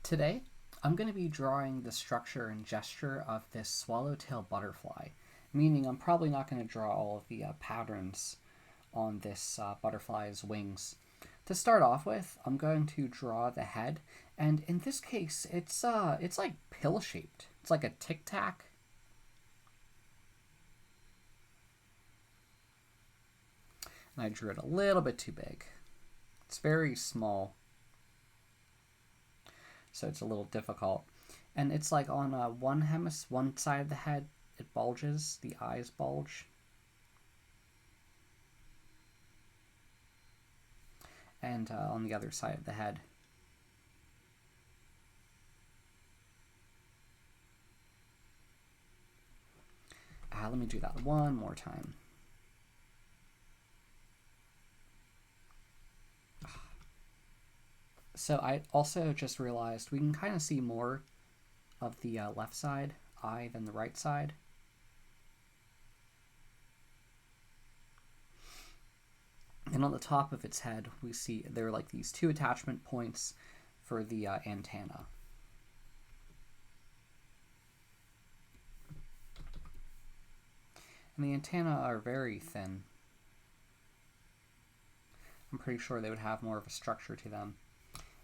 Today, I'm going to be drawing the structure and gesture of this swallowtail butterfly, meaning I'm probably not going to draw all of the patterns on this butterfly's wings. To start off with, I'm going to draw the head, and in this case, it's like pill-shaped. It's like a tic-tac. And I drew it a little bit too big. It's very small, so it's a little difficult. And it's like on one side of the head, it bulges, the eyes bulge. And on the other side of the head. Let me do that one more time. So I also just realized we can kind of see more of the left side eye than the right side. And on the top of its head, we see there are like these two attachment points for the antenna. And the antennae are very thin. I'm pretty sure they would have more of a structure to them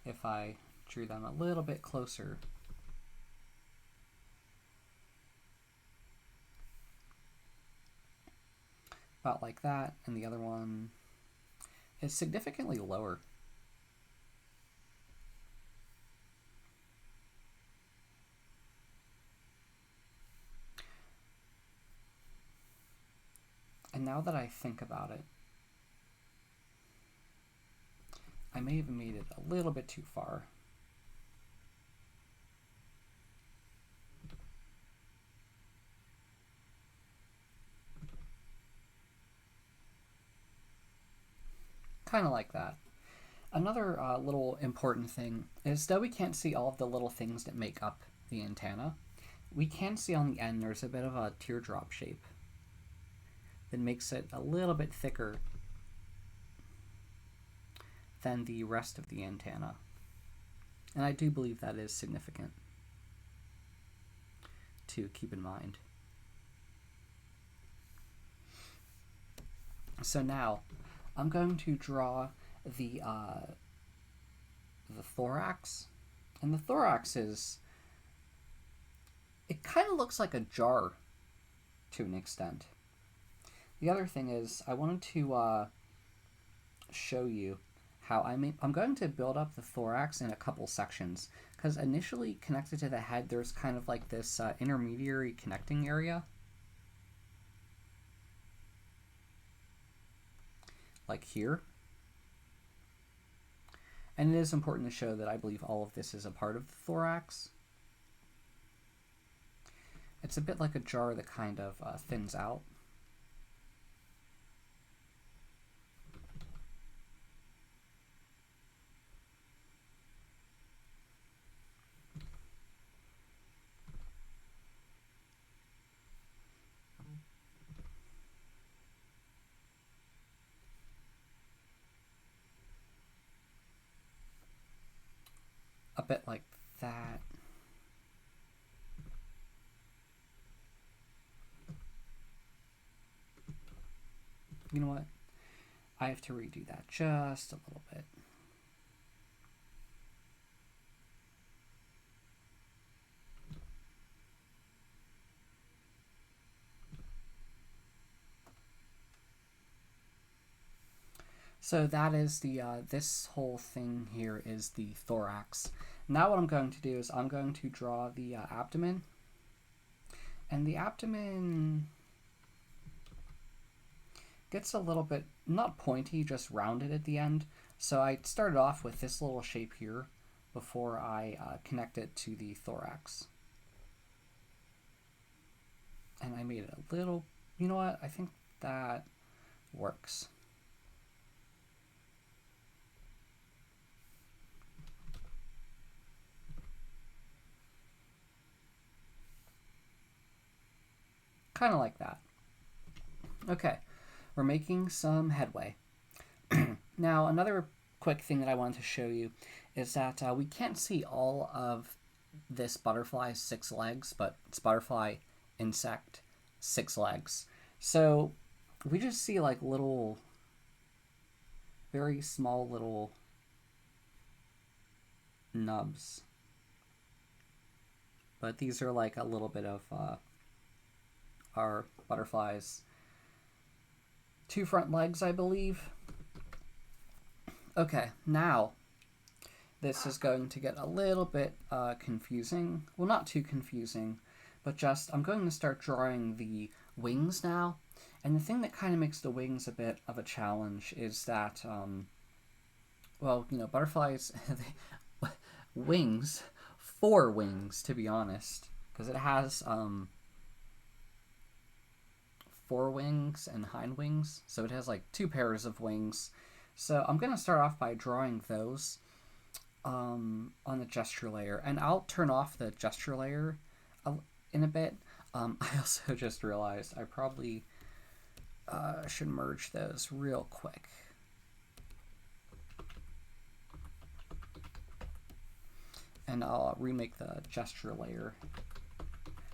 if I drew them a little bit closer. About like that, and the other one is significantly lower. And now that I think about it, I may have made it a little bit too far. Kind of like that. Another little important thing is that we can't see all of the little things that make up the antenna. We can see on the end there's a bit of a teardrop shape that makes it a little bit thicker than the rest of the antenna. And I do believe that is significant to keep in mind. So now I'm going to draw the thorax. And the thorax it kind of looks like a jar to an extent. The other thing is I wanted to show you how I'm going to build up the thorax in a couple sections, because initially connected to the head there's kind of like this intermediary connecting area, like here. And it is important to show that I believe all of this is a part of the thorax. It's a bit like a jar that kind of thins out. A bit like that. You know what? I have to redo that just a little bit. So that is the, this whole thing here is the thorax. Now what I'm going to do is I'm going to draw the abdomen. And the abdomen gets a little bit, not pointy, just rounded at the end. So I started off with this little shape here before I connect it to the thorax. And I made it a little, you know what, I think that works. Kind of like that. Okay, we're making some headway. Now, another quick thing that I wanted to show you is that we can't see all of this butterfly's 6 legs, but it's butterfly, insect, 6 legs. So we just see like little, very small little nubs. But these are like a little bit of our butterfly's 2 front legs, I believe. Okay, now this is going to get a little bit confusing. Well, not too confusing, but just I'm going to start drawing the wings now. And the thing that kind of makes the wings a bit of a challenge is that, well, you know, butterflies, wings, 4 wings, to be honest, because it has 4 wings and hind wings, so it has like 2 pairs of wings. So I'm going to start off by drawing those on the gesture layer, and I'll turn off the gesture layer in a bit. I also just realized I probably should merge those real quick. And I'll remake the gesture layer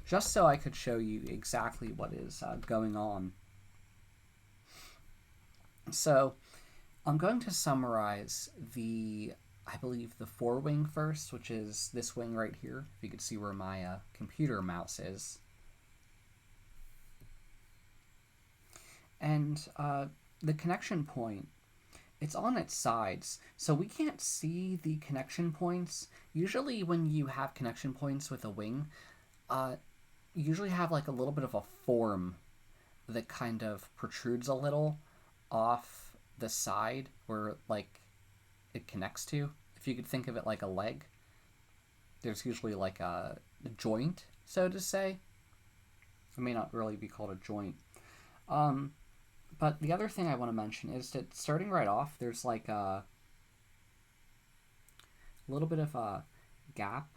just so I could show you exactly what is going on. So I'm going to summarize I believe the 4 wing first, which is this wing right here, if you could see where my computer mouse is. And the connection point, it's on its sides, so we can't see the connection points. Usually when you have connection points with a wing, you usually have like a little bit of a form that kind of protrudes a little off the side where like it connects to. If you could think of it like a leg, there's usually like a joint, so to say. It may not really be called a joint. But the other thing I want to mention is that starting right off, there's like a little bit of a gap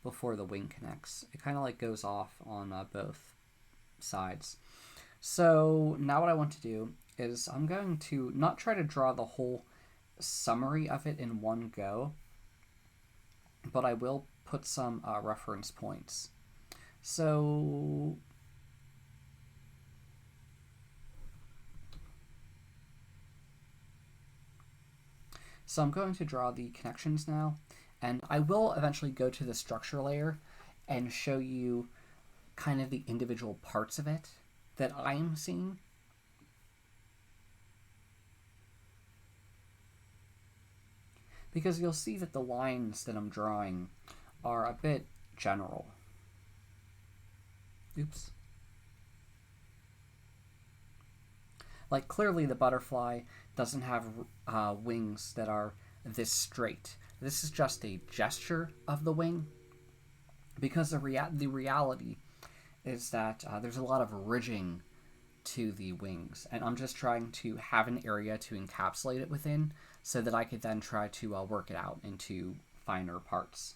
before the wing connects. It kind of like goes off on both sides. So now what I want to do is I'm going to not try to draw the whole summary of it in one go, but I will put some reference points. So I'm going to draw the connections now, and I will eventually go to the structure layer and show you kind of the individual parts of it that I'm seeing. Because you'll see that the lines that I'm drawing are a bit general. Oops. Like, clearly the butterfly doesn't have wings that are this straight. This is just a gesture of the wing, because the reality is that there's a lot of ridging to the wings, and I'm just trying to have an area to encapsulate it within so that I could then try to work it out into finer parts.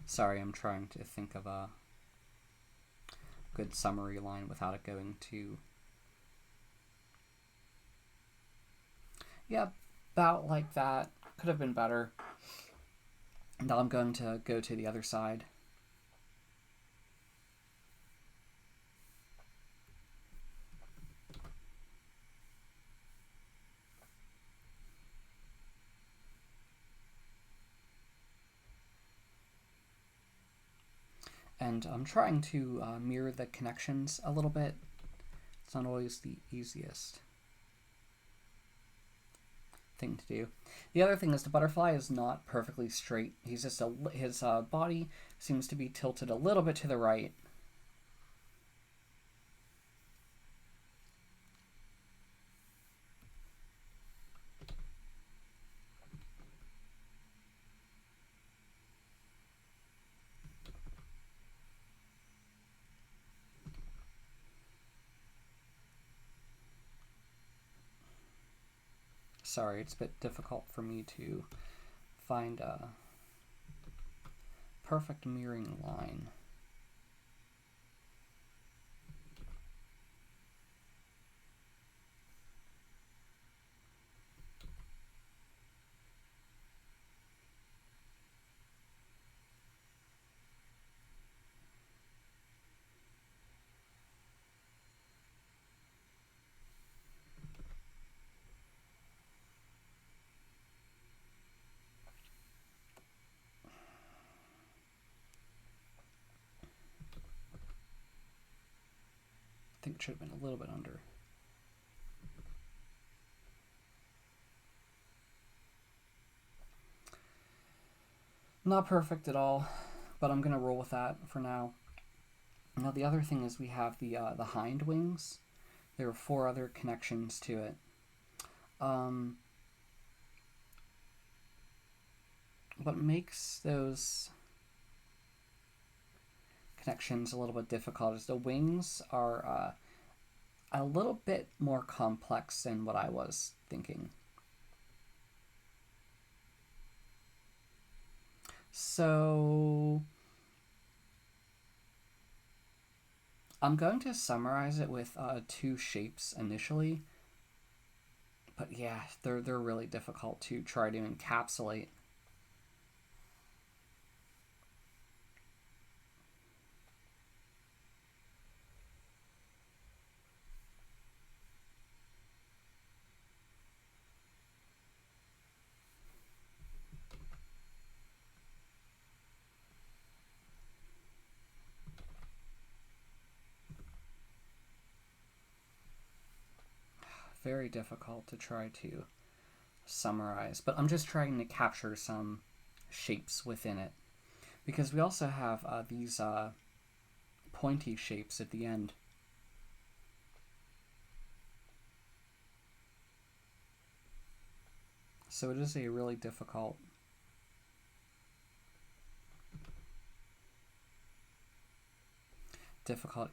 Sorry, I'm trying to think of a good summary line without it going too... Yeah, about like that. Could have been better. Now I'm going to go to the other side. And I'm trying to mirror the connections a little bit. It's not always the easiest thing to do. The other thing is the butterfly is not perfectly straight. He's just his body seems to be tilted a little bit to the right. Sorry, it's a bit difficult for me to find a perfect mirroring line. I think it should have been a little bit under. Not perfect at all, but I'm gonna roll with that for now. Now the other thing is we have the hind wings. There are 4 other connections to it. What makes those connections a little bit difficult is the wings are a little bit more complex than what I was thinking. So I'm going to summarize it with 2 shapes initially, but yeah, they're really difficult to try to encapsulate. Very difficult to try to summarize, but I'm just trying to capture some shapes within it, because we also have these pointy shapes at the end. So it is a really difficult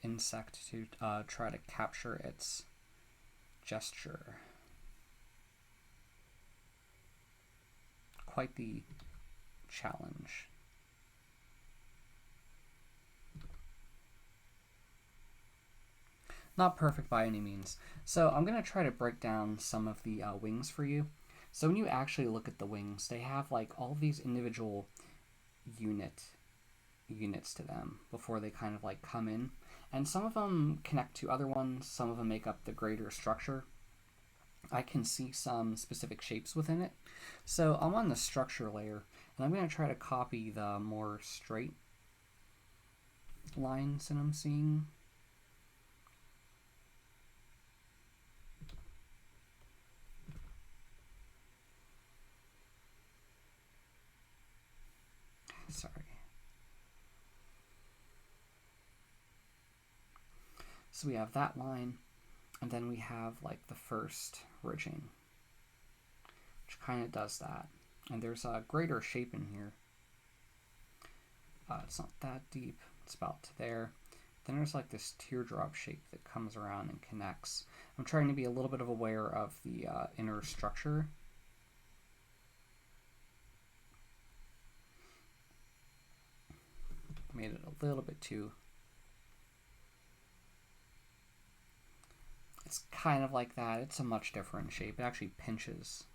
insect to try to capture its gesture. Quite the challenge. Not perfect by any means. So I'm going to try to break down some of the wings for you. So when you actually look at the wings, they have like all these individual units to them before they kind of like come in. And some of them connect to other ones, some of them make up the greater structure. I can see some specific shapes within it. So I'm on the structure layer, and I'm going to try to copy the more straight lines that I'm seeing. Sorry. So we have that line, and then we have like the first ridging, which kind of does that. And there's a greater shape in here. It's not that deep. It's about to there. Then there's like this teardrop shape that comes around and connects. I'm trying to be a little bit of aware of the inner structure. Made it a little bit too. It's kind of like that. It's a much different shape. It actually pinches.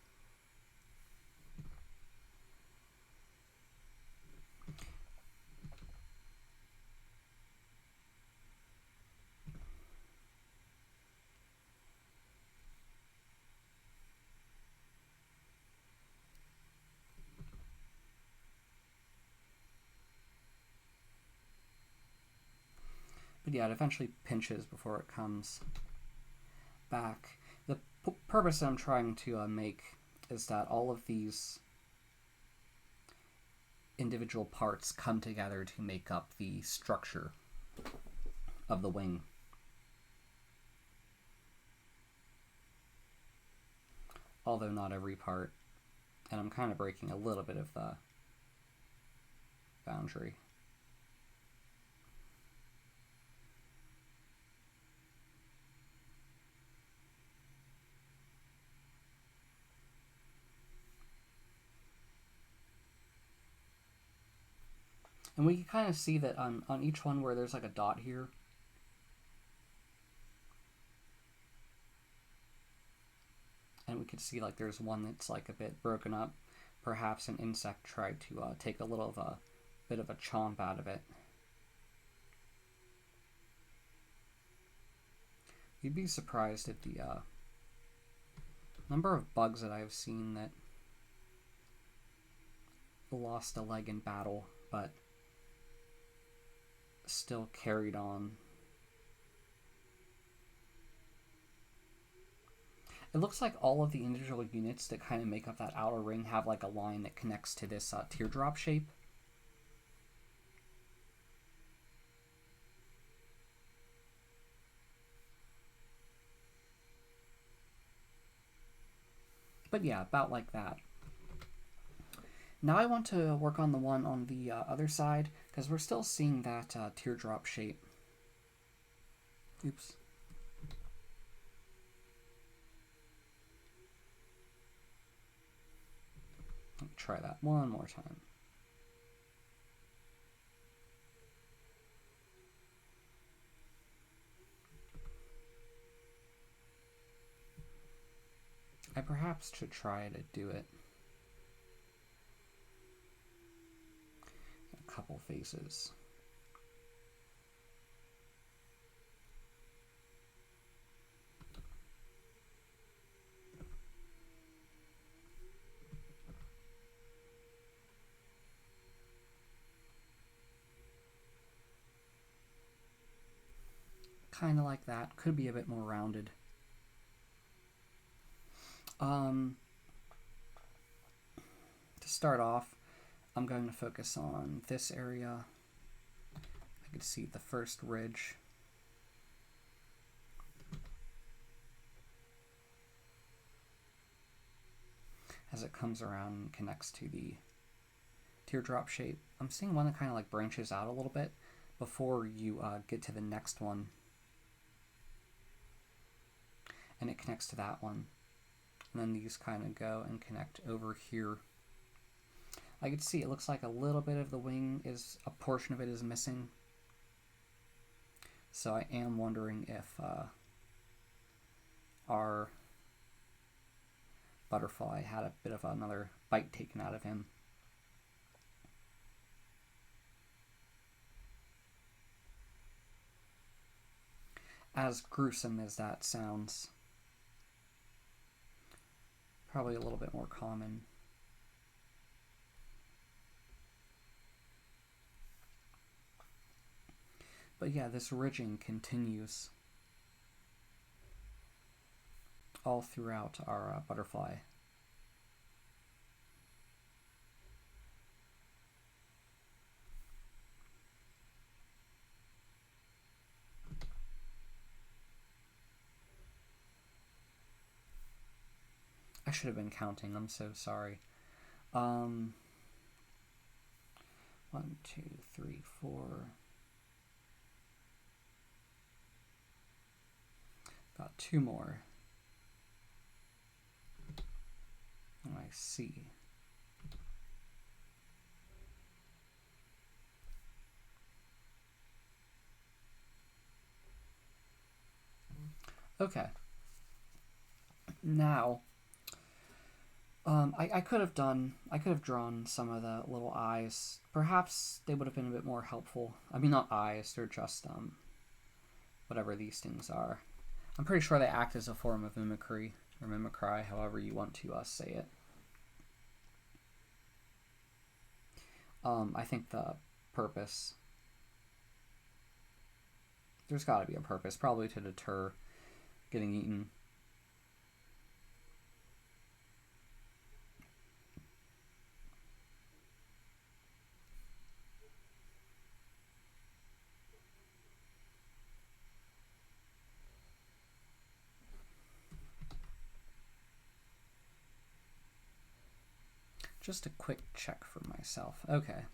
But yeah, it eventually pinches before it comes back. The purpose that I'm trying to make is that all of these individual parts come together to make up the structure of the wing. Although not every part. And I'm kind of breaking a little bit of the boundary. And we can kind of see that on each one where there's like a dot here, and we can see like there's one that's like a bit broken up. Perhaps an insect tried to take a little of a bit of a chomp out of it. You'd be surprised at the number of bugs that I've seen that lost a leg in battle, but still carried on. It looks like all of the individual units that kind of make up that outer ring have like a line that connects to this teardrop shape. But yeah, about like that. Now I want to work on the one on the other side, because we're still seeing that teardrop shape. Oops. Let me try that one more time. I perhaps should try to do it. A couple faces. Kind of like that. Could be a bit more rounded. To start off, I'm going to focus on this area. I can see the first ridge. As it comes around and connects to the teardrop shape. I'm seeing one that kind of like branches out a little bit before you get to the next one. And it connects to that one. And then these kind of go and connect over here. I can see it looks like a little bit of the wing is, a portion of it is missing. So I am wondering if our butterfly had a bit of another bite taken out of him. As gruesome as that sounds, probably a little bit more common. But yeah, this ridging continues all throughout our butterfly. I should have been counting, I'm so sorry. 1, 2, 3, 4. Got 2 more. Oh, I see. Okay. Now, I could have drawn some of the little eyes. Perhaps they would have been a bit more helpful. I mean, not eyes, they're just, whatever these things are. I'm pretty sure they act as a form of mimicry, or mimicry, however you want to say it. I think the purpose, there's got to be a purpose, probably to deter getting eaten. Just a quick check for myself. Okay.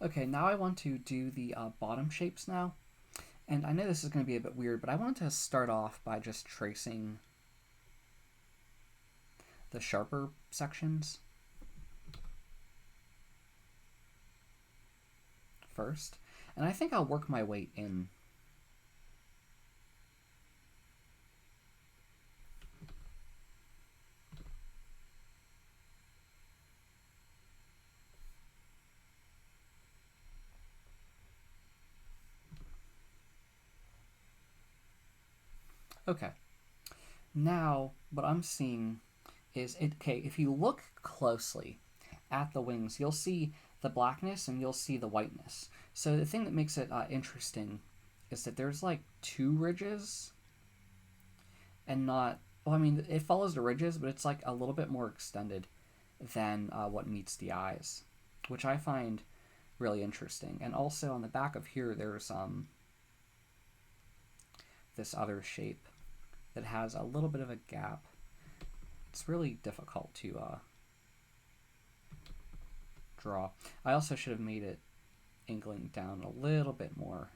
Okay, now I want to do the bottom shapes now. And I know this is going to be a bit weird, but I want to start off by just tracing the sharper sections first. And I think I'll work my way in. Okay. Now, what I'm seeing is, okay, if you look closely at the wings, you'll see the blackness and you'll see the whiteness. So the thing that makes it interesting is that there's like two ridges and not, well, I mean, it follows the ridges, but it's like a little bit more extended than what meets the eyes, which I find really interesting. And also on the back of here, there's this other shape that has a little bit of a gap. It's really difficult to draw. I also should have made it angling down a little bit more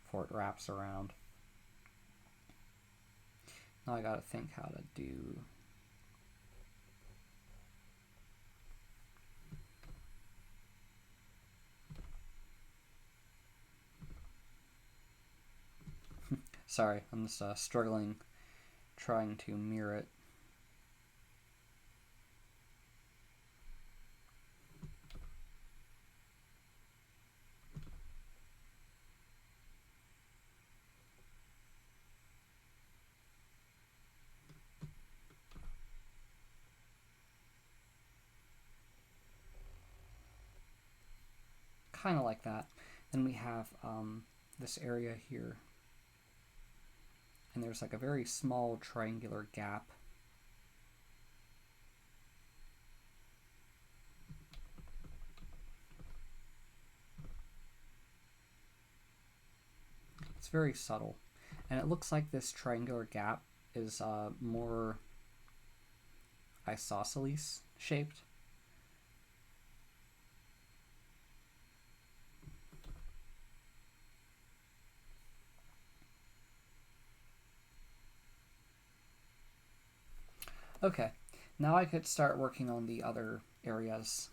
before it wraps around. Now I gotta think how to do. Sorry, I'm just struggling trying to mirror it. Kind of like that. Then we have this area here. And there's like a very small triangular gap. It's very subtle. And it looks like this triangular gap is more isosceles shaped. Okay, now I could start working on the other areas.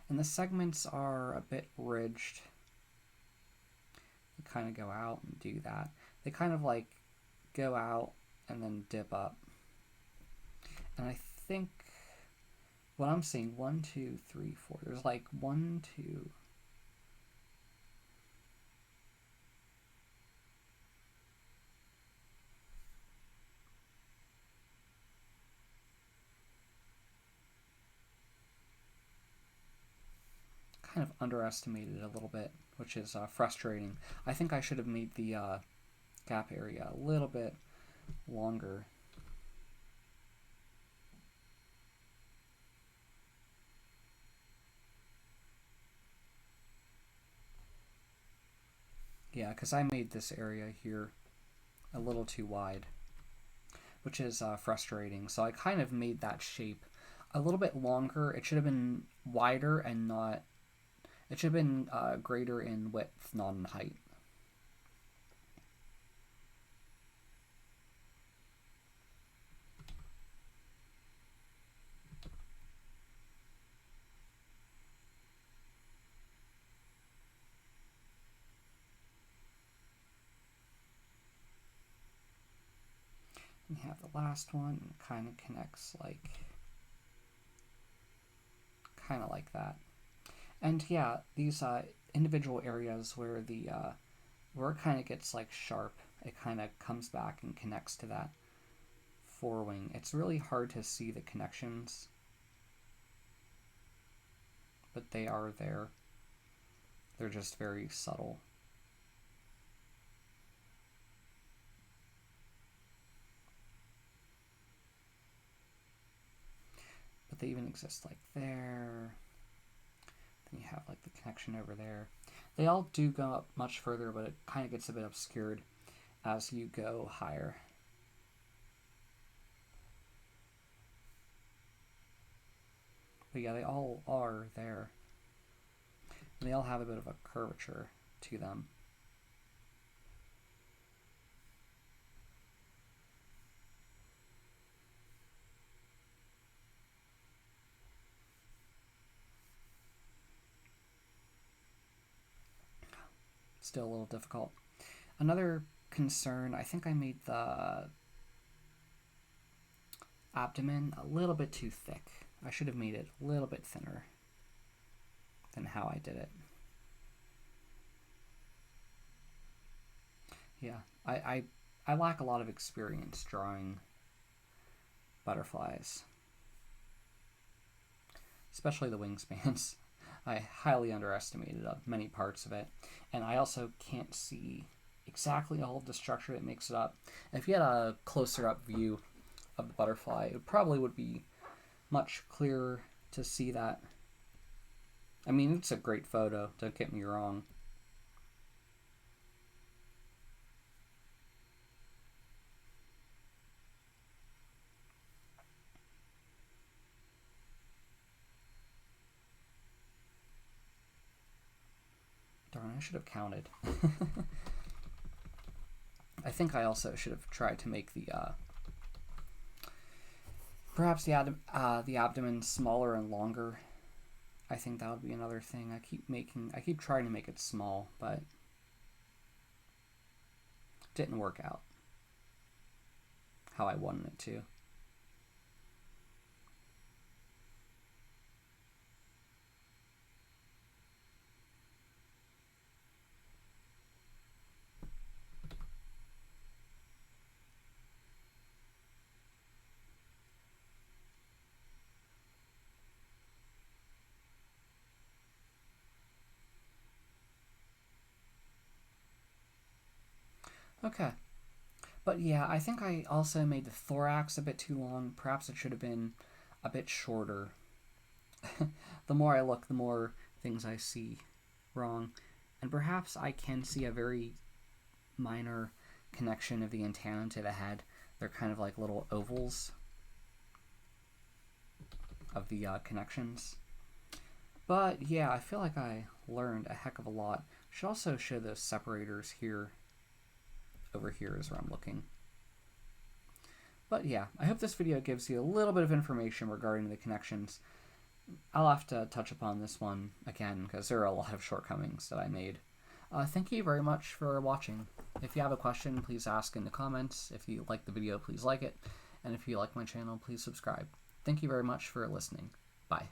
And the segments are a bit ridged. They kind of go out and do that. They kind of like go out and then dip up. And I think what I'm seeing, 1, 2, 3, 4, there's like 1, 2, kind of underestimated a little bit, which is frustrating. I think I should have made the gap area a little bit longer. Yeah, because I made this area here a little too wide, which is frustrating. So I kind of made that shape a little bit longer. It should have been wider and not, it should have been greater in width, not in height. And you have the last one, and it kind of connects like, kind of like that. And yeah, these individual areas where the where it kind of gets like sharp, it kind of comes back and connects to that forewing. It's really hard to see the connections, but they are there. They're just very subtle. But they even exist like there. Then you have like the connection over there. They all do go up much further, but it kind of gets a bit obscured as you go higher. But yeah, they all are there. And they all have a bit of a curvature to them. Still a little difficult. Another concern, I think I made the abdomen a little bit too thick. I should have made it a little bit thinner than how I did it. Yeah, I lack a lot of experience drawing butterflies, especially the wingspans. I highly underestimated many parts of it, and I also can't see exactly all of the structure that makes it up. If you had a closer up view of the butterfly, it probably would be much clearer to see that. I mean, it's a great photo, don't get me wrong. Darn, I should have counted. I think I also should have tried to make the perhaps the abdomen smaller and longer. I think that would be another thing. I keep trying to make it small, but it didn't work out how I wanted it to. Okay. But yeah, I think I also made the thorax a bit too long. Perhaps it should have been a bit shorter. The more I look, the more things I see wrong. And perhaps I can see a very minor connection of the antenna to the head. They're kind of like little ovals of the connections. But yeah, I feel like I learned a heck of a lot. Should also show those separators here. Over here is where I'm looking. But yeah, I hope this video gives you a little bit of information regarding the connections. I'll have to touch upon this one again because there are a lot of shortcomings that I made. Thank you very much for watching. If you have a question, please ask in the comments. If you like the video, please like it. And if you like my channel, please subscribe. Thank you very much for listening. Bye.